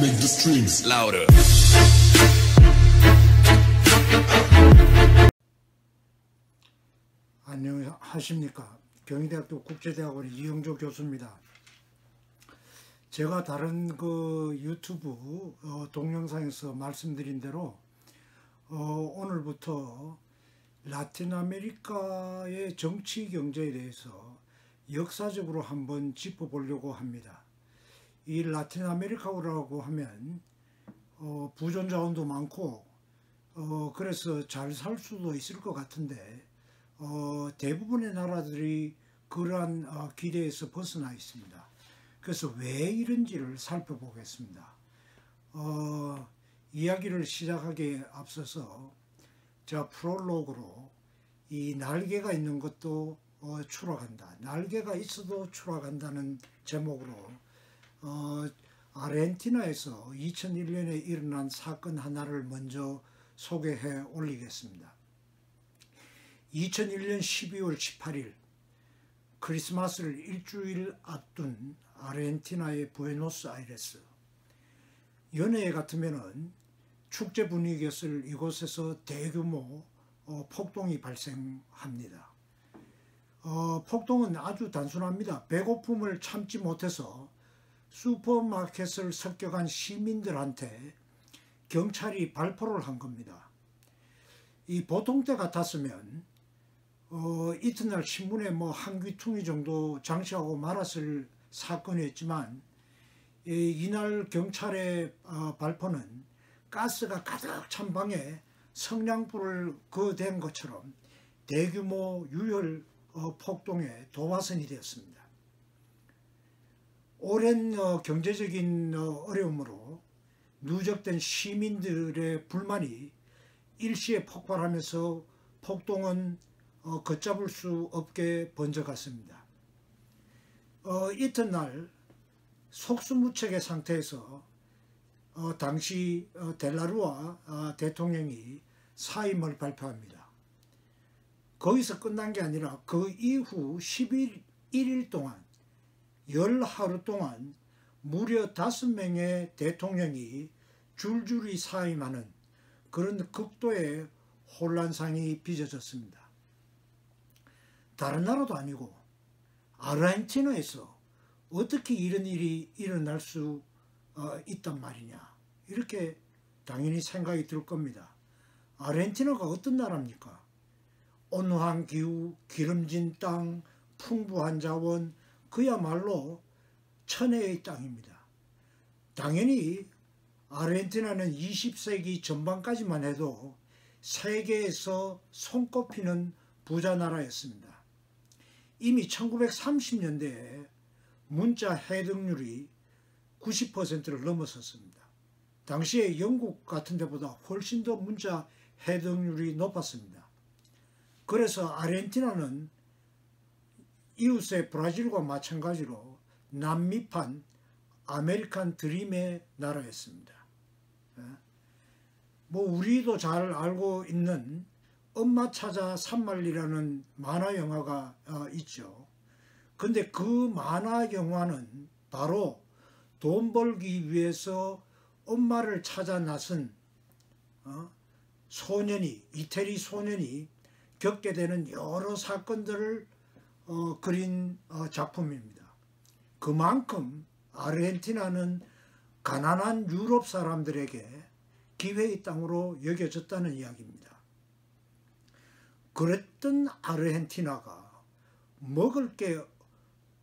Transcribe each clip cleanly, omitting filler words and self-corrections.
make the strings louder. 안녕하십니까. 경희대학교 국제대학원의 이영조 교수입니다. 제가 다른 그 유튜브 동영상에서 말씀드린 대로 오늘부터 라틴 아메리카의 정치 경제에 대해서 역사적으로 한번 짚어보려고 합니다. 이 라틴 아메리카라고 하면 부존 자원도 많고 그래서 잘 살 수도 있을 것 같은데 대부분의 나라들이 그러한 기대에서 벗어나 있습니다. 그래서 왜 이런지를 살펴보겠습니다. 이야기를 시작하기에 앞서서 제가 프롤로그로 이 날개가 있는 것도 추락한다, 날개가 있어도 추락한다는 제목으로 아르헨티나에서 2001년에 일어난 사건 하나를 먼저 소개해 올리겠습니다. 2001년 12월 18일 크리스마스를 일주일 앞둔 아르헨티나의 부에노스아이레스, 연해 같으면은 축제 분위기였을 이곳에서 대규모 폭동이 발생합니다. 폭동은 아주 단순합니다. 배고픔을 참지 못해서 슈퍼마켓을 습격한 시민들한테 경찰이 발포를 한 겁니다. 이 보통 때 같았으면 이튿날 신문에 한 귀퉁이 정도 장식하고 말았을 사건이었지만 이날 경찰의 발포는 가스가 가득 찬 방에 성냥불을 그댄 것처럼 대규모 유혈 폭동의 도화선이 되었습니다. 오랜 경제적인 어려움으로 누적된 시민들의 불만이 일시에 폭발하면서 폭동은 걷잡을 수 없게 번져갔습니다. 이튿날 속수무책의 상태에서 당시 델라루아 대통령이 사임을 발표합니다. 거기서 끝난 게 아니라 그 이후 11일 동안 열하루 동안 무려 5명의 대통령이 줄줄이 사임하는 그런 극도의 혼란상이 빚어졌습니다. 다른 나라도 아니고 아르헨티나에서 어떻게 이런 일이 일어날 수 있단 말이냐, 이렇게 당연히 생각이 들 겁니다. 아르헨티나가 어떤 나라입니까? 온화한 기후, 기름진 땅, 풍부한 자원, 그야말로 천혜의 땅입니다. 당연히 아르헨티나는 20세기 전반까지만 해도 세계에서 손꼽히는 부자 나라였습니다. 이미 1930년대에 문자 해득률이 90%를 넘어섰습니다. 당시에 영국 같은 데보다 훨씬 더 문자 해득률이 높았습니다. 그래서 아르헨티나는 이웃의 브라질과 마찬가지로 남미판 아메리칸 드림의 나라였습니다. 우리도 잘 알고 있는 엄마 찾아 산말리라는 만화 영화가 있죠. 근데 그 만화 영화는 바로 돈 벌기 위해서 엄마를 찾아 나선 소년이, 이태리 소년이 겪게 되는 여러 사건들을 그린 작품입니다. 그만큼 아르헨티나는 가난한 유럽 사람들에게 기회의 땅으로 여겨졌다는 이야기입니다. 그랬던 아르헨티나가 먹을 게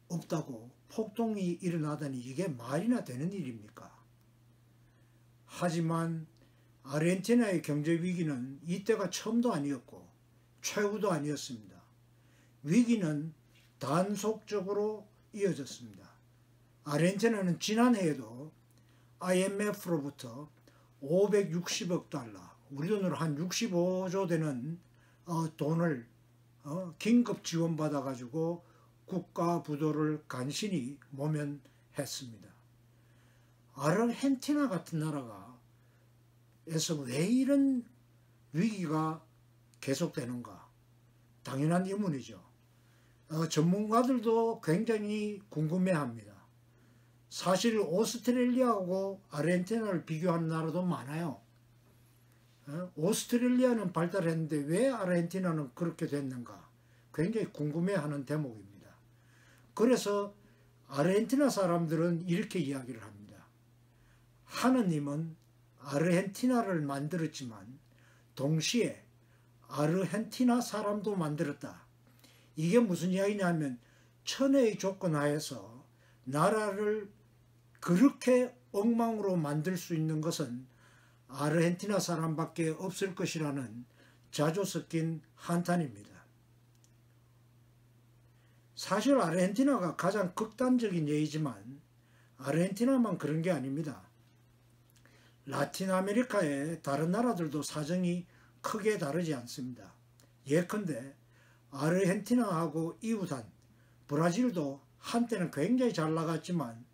없다고 폭동이 일어나다니 이게 말이나 되는 일입니까? 하지만 아르헨티나의 경제 위기는 이때가 처음도 아니었고 최후도 아니었습니다. 위기는 단속적으로 이어졌습니다. 아르헨티나는 지난해에도 IMF로부터 560억 달러, 우리 돈으로 한 65조 되는 돈을 긴급 지원받아 가지고 국가 부도를 간신히 모면했습니다. 아르헨티나 같은 나라가 에서 왜 이런 위기가 계속되는가? 당연한 의문이죠. 전문가들도 굉장히 궁금해합니다. 사실 오스트레일리아하고 아르헨티나를 비교하는 나라도 많아요. 오스트레일리아는 발달했는데 왜 아르헨티나는 그렇게 됐는가? 굉장히 궁금해하는 대목입니다. 그래서 아르헨티나 사람들은 이렇게 이야기를 합니다. 하느님은 아르헨티나를 만들었지만 동시에 아르헨티나 사람도 만들었다. 이게 무슨 이야기냐면 천혜의 조건 하에서 나라를 그렇게 엉망으로 만들 수 있는 것은 아르헨티나 사람밖에 없을 것이라는 자주 섞인 한탄입니다. 사실 아르헨티나가 가장 극단적인 예이지만 아르헨티나만 그런 게 아닙니다. 라틴 아메리카의 다른 나라들도 사정이 크게 다르지 않습니다. 예컨대 아르헨티나하고 이웃한 브라질도 한때는 굉장히 잘 나갔지만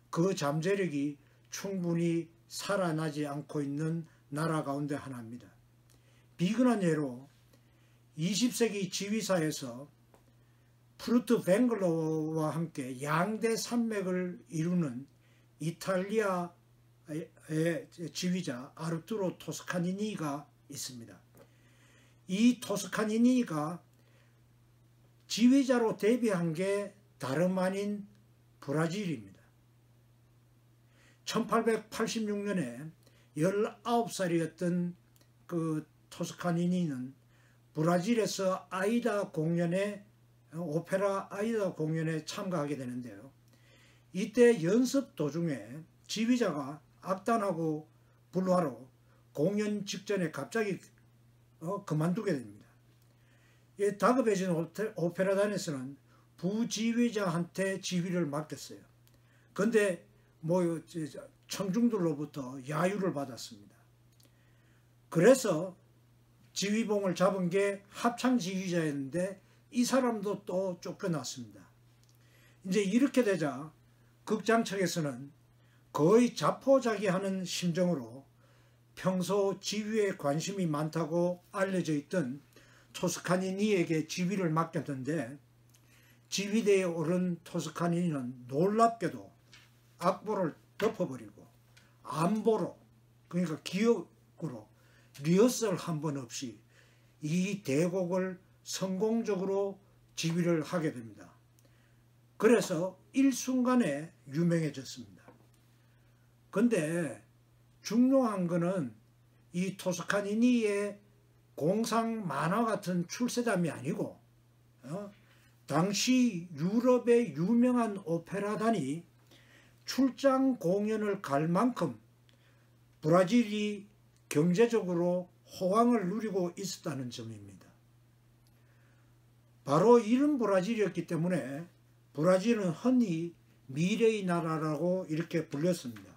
그 잠재력이 충분히 살아나지 않고 있는 나라 가운데 하나입니다. 비근한 예로 20세기 지휘사에서 푸르트 뱅글로와 함께 양대 산맥을 이루는 이탈리아의 지휘자 아르투로 토스카니니가 있습니다. 이 토스카니니가 지휘자로 데뷔한 게 다름 아닌 브라질입니다. 1886년에 19살이었던 그 토스카니니는 브라질에서 오페라 아이다 공연에 참가하게 되는데요. 이때 연습 도중에 지휘자가 악단하고 불화로 공연 직전에 갑자기 그만두게 됩니다. 다급해진 오페라단에서는 부지휘자한테 지휘를 맡겼어요. 근데 청중들로부터 야유를 받았습니다. 그래서 지휘봉을 잡은 게 합창 지휘자였는데 이 사람도 또 쫓겨났습니다. 이제 이렇게 되자 극장 측에서는 거의 자포자기하는 심정으로 평소 지휘에 관심이 많다고 알려져 있던 토스카니니에게 지휘를 맡겼는데 지휘대에 오른 토스카니니는 놀랍게도 악보를 덮어버리고 안보로, 그러니까 기억으로 리허설 한 번 없이 이 대곡을 성공적으로 지휘를 하게 됩니다. 그래서 일순간에 유명해졌습니다. 근데 중요한 거는 이 토스카니니의 공상 만화 같은 출세담이 아니고 당시 유럽의 유명한 오페라단이 출장 공연을 갈 만큼 브라질이 경제적으로 호황을 누리고 있었다는 점입니다. 바로 이런 브라질이었기 때문에 브라질은 흔히 미래의 나라라고 이렇게 불렸습니다.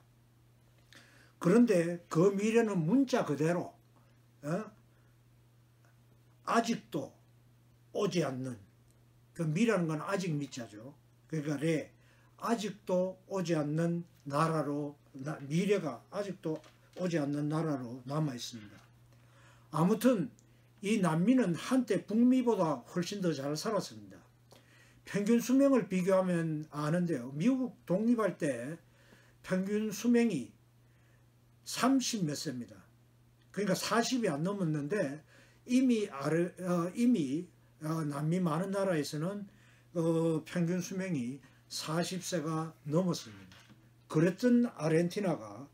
그런데 그 미래는 문자 그대로 아직도 오지 않는, 그 미라는 건 아직 미자죠. 그러니까 아직도 오지 않는 나라로, 미래가 아직도 오지 않는 나라로 남아 있습니다. 아무튼 이 남미는 한때 북미보다 훨씬 더 잘 살았습니다. 평균 수명을 비교하면 아는데요. 미국 독립할 때 평균 수명이 30 몇 세입니다. 그러니까 40이 안 넘었는데 이미 남미 많은 나라에서는 평균 수명이 40세가 넘었습니다. 그랬던 아르헨티나가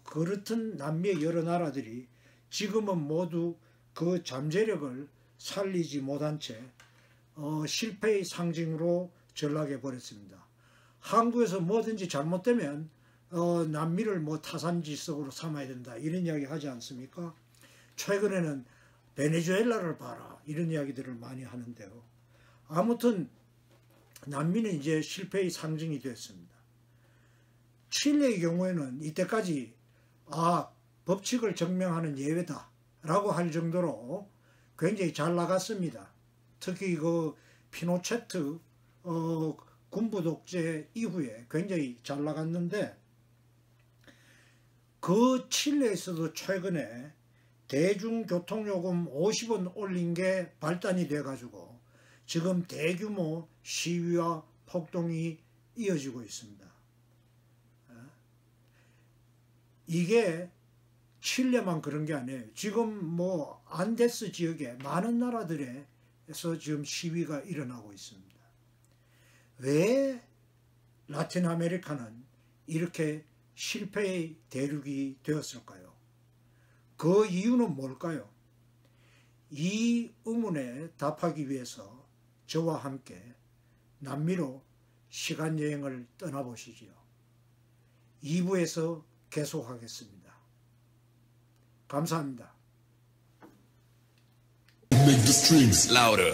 그렇던 남미의 여러 나라들이 지금은 모두 그 잠재력을 살리지 못한 채 실패의 상징으로 전락해 버렸습니다. 한국에서 뭐든지 잘못되면 남미를 타산지석으로 삼아야 된다, 이런 이야기 하지 않습니까? 최근에는 베네수엘라를 봐라, 이런 이야기들을 많이 하는데요. 아무튼 남미는 이제 실패의 상징이 됐습니다. 칠레의 경우에는 이때까지 법칙을 증명하는 예외다 라고 할 정도로 굉장히 잘 나갔습니다. 특히 그 피노체트 군부 독재 이후에 굉장히 잘 나갔는데, 그 칠레에서도 최근에 대중교통요금 50원 올린 게 발단이 돼 가지고 지금 대규모 시위와 폭동이 이어지고 있습니다. 이게 칠레만 그런 게 아니에요. 지금 뭐 안데스 지역에 많은 나라들에서 지금 시위가 일어나고 있습니다. 왜 라틴 아메리카는 이렇게 실패의 대륙이 되었을까요? 그 이유는 뭘까요? 이 의문에 답하기 위해서 저와 함께 남미로 시간여행을 떠나보시지요. 2부에서 계속하겠습니다. 감사합니다. Make the strings louder.